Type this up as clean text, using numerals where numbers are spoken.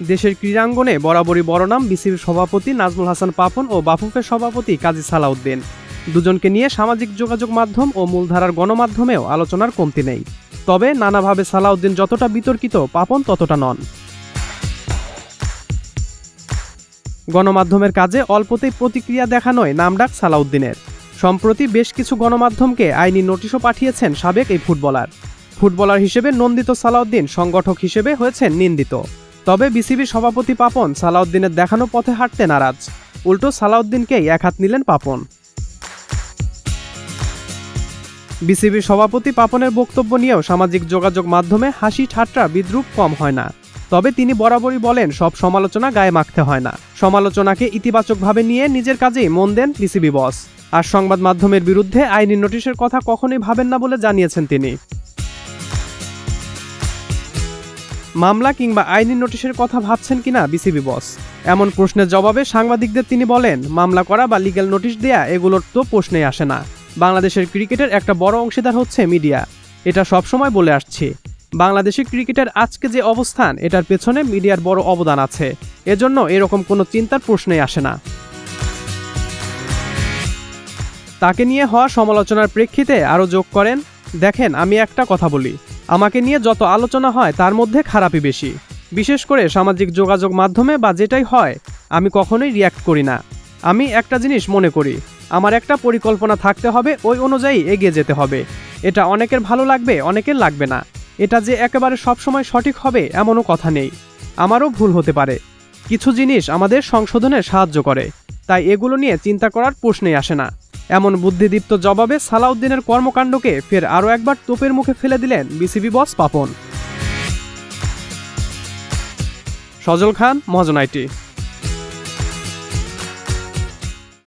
দেশের ক্রীড়াঙ্গনে বরাবরই বড় নাম বিসিবির সভাপতি নাজমুল হাসান পাপন ও বাফুফের সভাপতি কাজী সালাউদ্দিন। দুজনকে নিয়ে সামাজিক যোগাযোগ মাধ্যম ও মূলধারার গণমাধ্যমেও আলোচনার কমতি নেই। তবে নানাভাবে সালাউদ্দিন যতটা বিতর্কিত, পাপন ততটা নন। গণমাধ্যমের কাজে অল্পতেই প্রতিক্রিয়া দেখানোয় নামডাক সালাউদ্দিনের। সম্প্রতি বেশ কিছু গণমাধ্যমকে আইনি নোটিশও পাঠিয়েছেন সাবেক এই ফুটবলার হিসেবে নন্দিত সালাউদ্দিন সংগঠক হিসেবে হয়েছেন নিন্দিত। তবে বিসিবি সভাপতি পাপন সালাউদ্দিনের দেখানো পথে হাঁটতে নারাজ। উল্টো সালাউদ্দিনকেই একহাত নিলেন পাপন। বিসিবি সভাপতি পাপনের বক্তব্য নিয়েও সামাজিক যোগাযোগ মাধ্যমে হাসি ঠাট্টা বিদ্রূপ কম হয় না। তবে তিনি বরাবরই বলেন, সব সমালোচনা গায়ে মাখতে হয় না। সমালোচনাকে ইতিবাচকভাবে নিয়ে নিজের কাজেই মন দেন বিসিবি বস। আর সংবাদ মাধ্যমের বিরুদ্ধে আইনি নোটিশের কথা কখনোই ভাবেন না বলে জানিয়েছেন তিনি। মামলা কিংবা আইনি নোটিশের কথা ভাবছেন কিনা বিসিবি বস, এমন প্রশ্নের জবাবে সাংবাদিকদের তিনি বলেন, মামলা করা বা লিগ্যাল নোটিশ দেয়া এগুলোর তো প্রশ্নেই আসে না। বাংলাদেশের ক্রিকেটের একটা বড় অংশীদার হচ্ছে মিডিয়া, এটা সবসময় বলে আসছি। বাংলাদেশের ক্রিকেটের আজকে যে অবস্থান, এটার পেছনে মিডিয়ার বড় অবদান আছে। এজন্য এরকম কোনো চিন্তার প্রশ্নই আসে না। তাকে নিয়ে হওয়া সমালোচনার প্রেক্ষিতে আরও যোগ করেন, দেখেন আমি একটা কথা বলি, আমাকে নিয়ে যত আলোচনা হয় তার মধ্যে খারাপই বেশি। বিশেষ করে সামাজিক যোগাযোগ মাধ্যমে বা যেটাই হয়, আমি কখনোই রিয়্যাক্ট করি না। আমি একটা জিনিস মনে করি, আমার একটা পরিকল্পনা থাকতে হবে, ওই অনুযায়ী এগিয়ে যেতে হবে। এটা অনেকের ভালো লাগবে, অনেকের লাগবে না। এটা যে একেবারে সবসময় সঠিক হবে এমনও কথা নেই। আমারও ভুল হতে পারে। কিছু জিনিস আমাদের সংশোধনে সাহায্য করে, তাই এগুলো নিয়ে চিন্তা করার প্রশ্নই আসে না। এমন বুদ্ধিদীপ্ত জবাবে সালাউদ্দিনের কর্মকাণ্ডকে ফের আরও একবার তোপের মুখে ফেলে দিলেন BCB boss Papon. Sajal Khan, Mahajan IT.